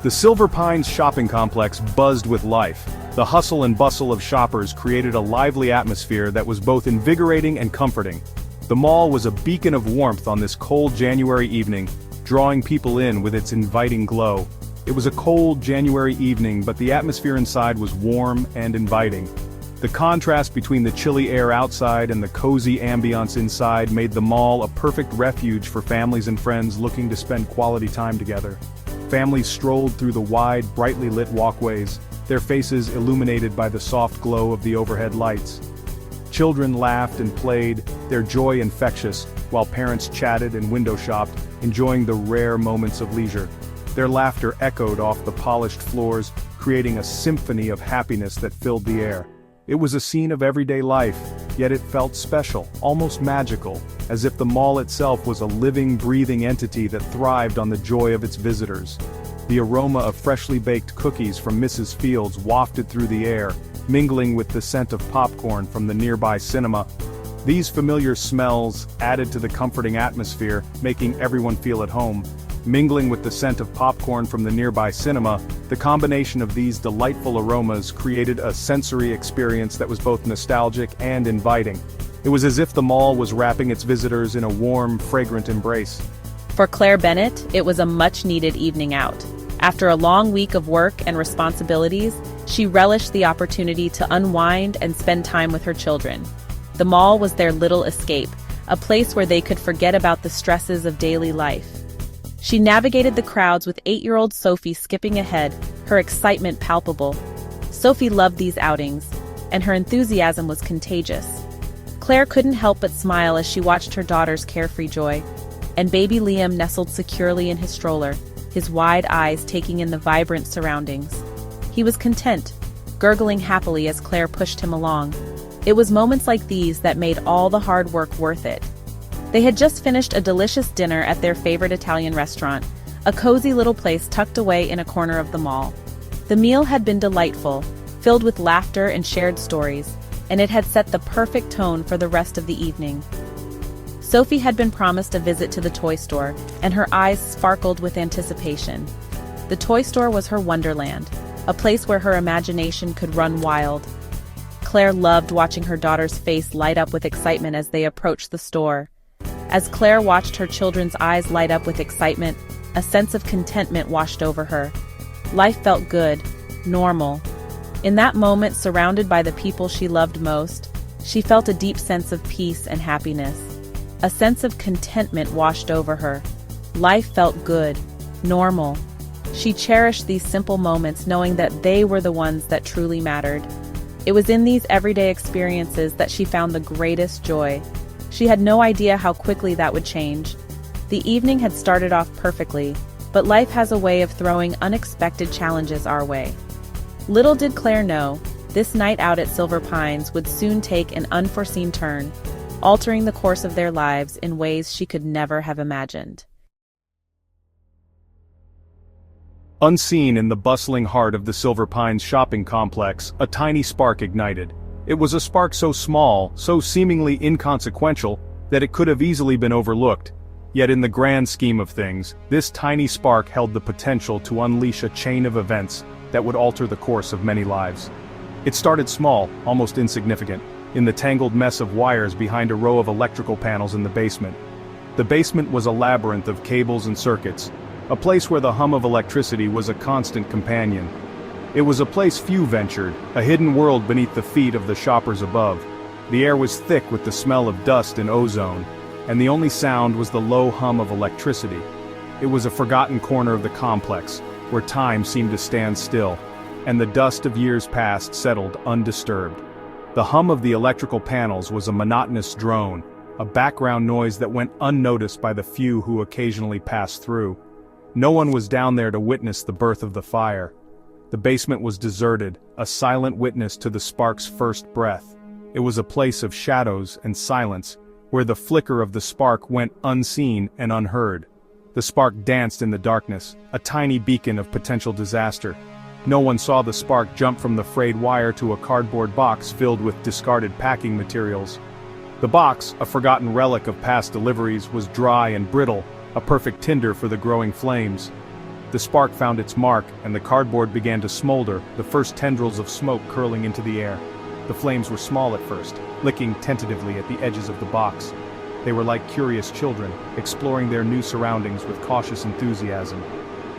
The Silver Pines shopping complex buzzed with life. The hustle and bustle of shoppers created a lively atmosphere that was both invigorating and comforting. The mall was a beacon of warmth on this cold January evening, drawing people in with its inviting glow. It was a cold January evening, but the atmosphere inside was warm and inviting. The contrast between the chilly air outside and the cozy ambiance inside made the mall a perfect refuge for families and friends looking to spend quality time together. Families strolled through the wide, brightly lit walkways, their faces illuminated by the soft glow of the overhead lights. Children laughed and played, their joy infectious, while parents chatted and window shopped, enjoying the rare moments of leisure. Their laughter echoed off the polished floors, creating a symphony of happiness that filled the air. It was a scene of everyday life, yet it felt special, almost magical, as if the mall itself was a living, breathing entity that thrived on the joy of its visitors. The aroma of freshly baked cookies from Mrs. Fields wafted through the air, mingling with the scent of popcorn from the nearby cinema. These familiar smells added to the comforting atmosphere, making everyone feel at home. Mingling with the scent of popcorn from the nearby cinema, the combination of these delightful aromas created a sensory experience that was both nostalgic and inviting. It was as if the mall was wrapping its visitors in a warm, fragrant embrace. For Claire Bennett, it was a much-needed evening out. After a long week of work and responsibilities, she relished the opportunity to unwind and spend time with her children. The mall was their little escape, a place where they could forget about the stresses of daily life. She navigated the crowds with 8-year-old Sophie skipping ahead, her excitement palpable. Sophie loved these outings, and her enthusiasm was contagious. Claire couldn't help but smile as she watched her daughter's carefree joy, and baby Liam nestled securely in his stroller, his wide eyes taking in the vibrant surroundings. He was content, gurgling happily as Claire pushed him along. It was moments like these that made all the hard work worth it. They had just finished a delicious dinner at their favorite Italian restaurant, a cozy little place tucked away in a corner of the mall. The meal had been delightful, filled with laughter and shared stories, and it had set the perfect tone for the rest of the evening. Sophie had been promised a visit to the toy store, and her eyes sparkled with anticipation. The toy store was her wonderland, a place where her imagination could run wild. Claire loved watching her daughter's face light up with excitement as they approached the store. As Claire watched her children's eyes light up with excitement, a sense of contentment washed over her. Life felt good, normal. In that moment, surrounded by the people she loved most, she felt a deep sense of peace and happiness. A sense of contentment washed over her. Life felt good, normal. She cherished these simple moments, knowing that they were the ones that truly mattered. It was in these everyday experiences that she found the greatest joy. She had no idea how quickly that would change. The evening had started off perfectly, but life has a way of throwing unexpected challenges our way. Little did Claire know, this night out at Silver Pines would soon take an unforeseen turn, altering the course of their lives in ways she could never have imagined. Unseen in the bustling heart of the Silver Pines shopping complex, a tiny spark ignited. It was a spark so small, so seemingly inconsequential, that it could have easily been overlooked. Yet in the grand scheme of things, this tiny spark held the potential to unleash a chain of events that would alter the course of many lives. It started small, almost insignificant, in the tangled mess of wires behind a row of electrical panels in the basement. The basement was a labyrinth of cables and circuits, a place where the hum of electricity was a constant companion. It was a place few ventured, a hidden world beneath the feet of the shoppers above. The air was thick with the smell of dust and ozone, and the only sound was the low hum of electricity. It was a forgotten corner of the complex, where time seemed to stand still, and the dust of years past settled undisturbed. The hum of the electrical panels was a monotonous drone, a background noise that went unnoticed by the few who occasionally passed through. No one was down there to witness the birth of the fire. The basement was deserted, a silent witness to the spark's first breath. It was a place of shadows and silence, where the flicker of the spark went unseen and unheard. The spark danced in the darkness, a tiny beacon of potential disaster. No one saw the spark jump from the frayed wire to a cardboard box filled with discarded packing materials. The box, a forgotten relic of past deliveries, was dry and brittle, a perfect tinder for the growing flames. The spark found its mark, and the cardboard began to smolder, the first tendrils of smoke curling into the air. The flames were small at first, licking tentatively at the edges of the box. They were like curious children, exploring their new surroundings with cautious enthusiasm.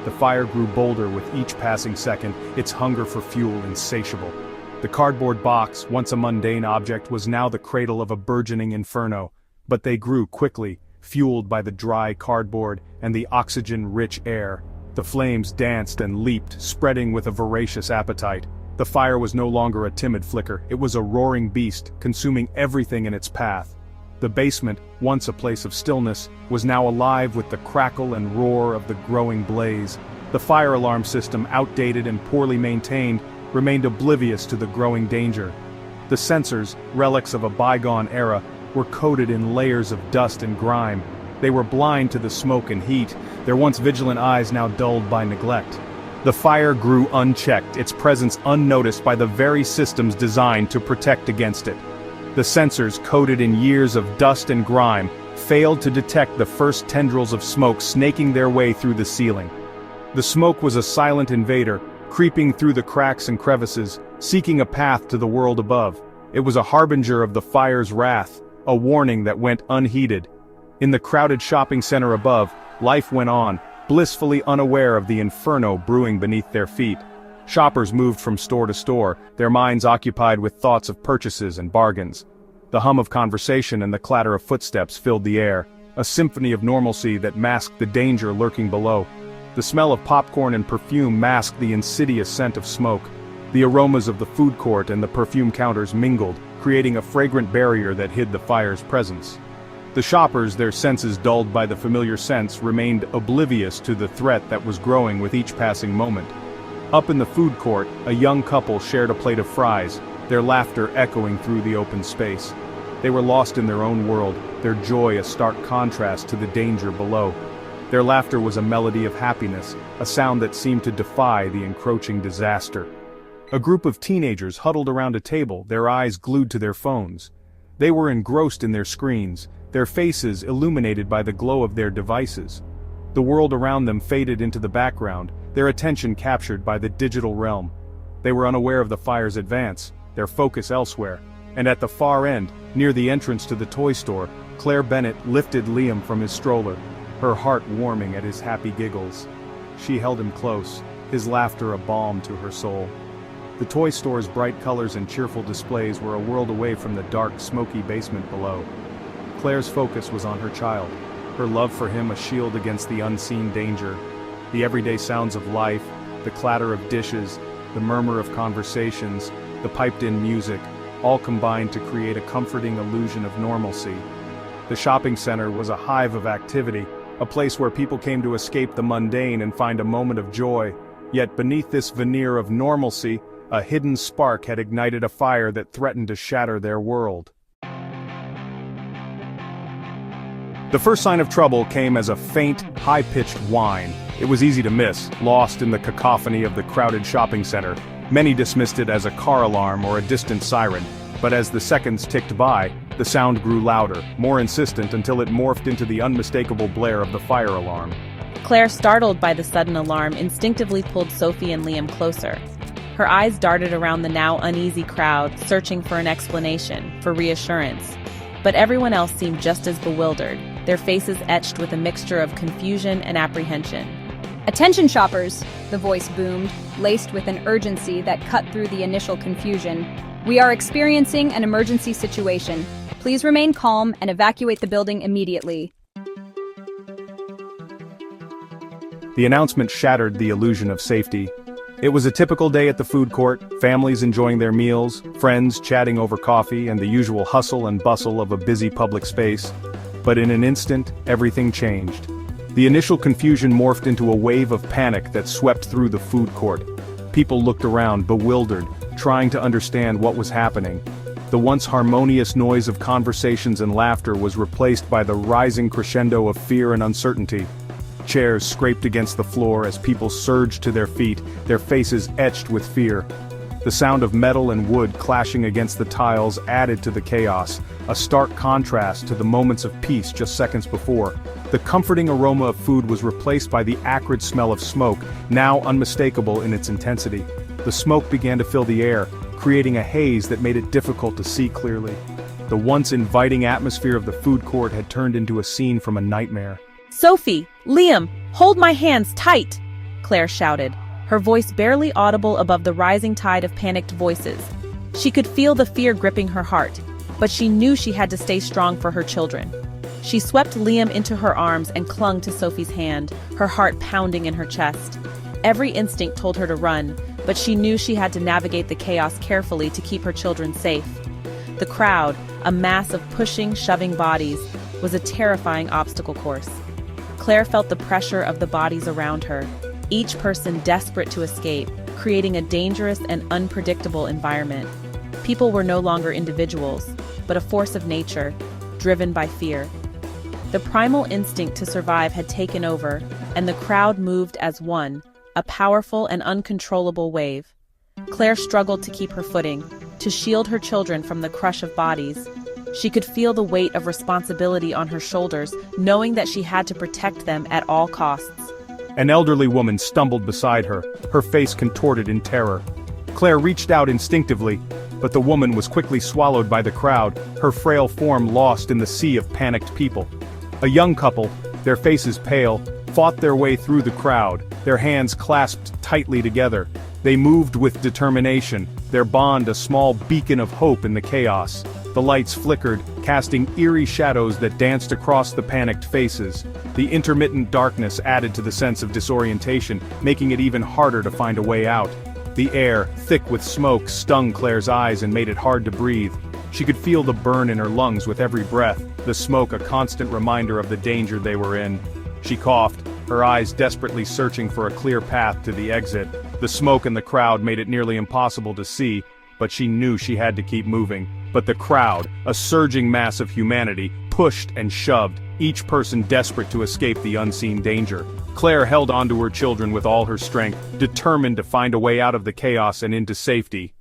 The fire grew bolder with each passing second, its hunger for fuel insatiable. The cardboard box, once a mundane object, was now the cradle of a burgeoning inferno. But they grew quickly, fueled by the dry cardboard and the oxygen-rich air. The flames danced and leaped, spreading with a voracious appetite. The fire was no longer a timid flicker, it was a roaring beast, consuming everything in its path. The basement, once a place of stillness, was now alive with the crackle and roar of the growing blaze. The fire alarm system, outdated and poorly maintained, remained oblivious to the growing danger. The sensors, relics of a bygone era, were coated in layers of dust and grime. They were blind to the smoke and heat, their once vigilant eyes now dulled by neglect. The fire grew unchecked, its presence unnoticed by the very systems designed to protect against it. The sensors, coated in years of dust and grime, failed to detect the first tendrils of smoke snaking their way through the ceiling. The smoke was a silent invader, creeping through the cracks and crevices, seeking a path to the world above. It was a harbinger of the fire's wrath, a warning that went unheeded. In the crowded shopping center above, life went on, blissfully unaware of the inferno brewing beneath their feet. Shoppers moved from store to store, their minds occupied with thoughts of purchases and bargains. The hum of conversation and the clatter of footsteps filled the air, a symphony of normalcy that masked the danger lurking below. The smell of popcorn and perfume masked the insidious scent of smoke. The aromas of the food court and the perfume counters mingled, creating a fragrant barrier that hid the fire's presence. The shoppers, their senses dulled by the familiar scents, remained oblivious to the threat that was growing with each passing moment. Up in the food court, a young couple shared a plate of fries, their laughter echoing through the open space. They were lost in their own world, their joy a stark contrast to the danger below. Their laughter was a melody of happiness, a sound that seemed to defy the encroaching disaster. A group of teenagers huddled around a table, their eyes glued to their phones. They were engrossed in their screens, their faces illuminated by the glow of their devices. The world around them faded into the background, their attention captured by the digital realm. They were unaware of the fire's advance, their focus elsewhere. And at the far end, near the entrance to the toy store, Claire Bennett lifted Liam from his stroller, her heart warming at his happy giggles. She held him close, his laughter a balm to her soul. The toy store's bright colors and cheerful displays were a world away from the dark, smoky basement below. Claire's focus was on her child, her love for him a shield against the unseen danger. The everyday sounds of life, the clatter of dishes, the murmur of conversations, the piped-in music, all combined to create a comforting illusion of normalcy. The shopping center was a hive of activity, a place where people came to escape the mundane and find a moment of joy. Yet beneath this veneer of normalcy, a hidden spark had ignited a fire that threatened to shatter their world. The first sign of trouble came as a faint, high-pitched whine. It was easy to miss, lost in the cacophony of the crowded shopping center. Many dismissed it as a car alarm or a distant siren, but as the seconds ticked by, the sound grew louder, more insistent until it morphed into the unmistakable blare of the fire alarm. Claire, startled by the sudden alarm, instinctively pulled Sophie and Liam closer. Her eyes darted around the now uneasy crowd, searching for an explanation, for reassurance. But everyone else seemed just as bewildered, their faces etched with a mixture of confusion and apprehension. "Attention shoppers," the voice boomed, laced with an urgency that cut through the initial confusion. "We are experiencing an emergency situation. Please remain calm and evacuate the building immediately." The announcement shattered the illusion of safety. It was a typical day at the food court, families enjoying their meals, friends chatting over coffee, and the usual hustle and bustle of a busy public space. But in an instant, everything changed. The initial confusion morphed into a wave of panic that swept through the food court. People looked around, bewildered, trying to understand what was happening. The once harmonious noise of conversations and laughter was replaced by the rising crescendo of fear and uncertainty. Chairs scraped against the floor as people surged to their feet, their faces etched with fear. The sound of metal and wood clashing against the tiles added to the chaos, a stark contrast to the moments of peace just seconds before. The comforting aroma of food was replaced by the acrid smell of smoke, now unmistakable in its intensity. The smoke began to fill the air, creating a haze that made it difficult to see clearly. The once inviting atmosphere of the food court had turned into a scene from a nightmare. Sophie, Liam, hold my hands tight, Claire shouted, her voice barely audible above the rising tide of panicked voices. She could feel the fear gripping her heart, but she knew she had to stay strong for her children. She swept Liam into her arms and clung to Sophie's hand, her heart pounding in her chest. Every instinct told her to run, but she knew she had to navigate the chaos carefully to keep her children safe. The crowd, a mass of pushing, shoving bodies, was a terrifying obstacle course. Claire felt the pressure of the bodies around her, each person desperate to escape, creating a dangerous and unpredictable environment. People were no longer individuals, but a force of nature, driven by fear. The primal instinct to survive had taken over, and the crowd moved as one, a powerful and uncontrollable wave. Claire struggled to keep her footing, to shield her children from the crush of bodies. She could feel the weight of responsibility on her shoulders, knowing that she had to protect them at all costs. An elderly woman stumbled beside her, her face contorted in terror. Claire reached out instinctively, but the woman was quickly swallowed by the crowd, her frail form lost in the sea of panicked people. A young couple, their faces pale, fought their way through the crowd, their hands clasped tightly together. They moved with determination, their bond a small beacon of hope in the chaos. The lights flickered, casting eerie shadows that danced across the panicked faces. The intermittent darkness added to the sense of disorientation, making it even harder to find a way out. The air, thick with smoke, stung Claire's eyes and made it hard to breathe. She could feel the burn in her lungs with every breath, the smoke a constant reminder of the danger they were in. She coughed, her eyes desperately searching for a clear path to the exit. The smoke in the crowd made it nearly impossible to see, but she knew she had to keep moving. But the crowd, a surging mass of humanity, pushed and shoved, each person desperate to escape the unseen danger. Claire held onto her children with all her strength, determined to find a way out of the chaos and into safety.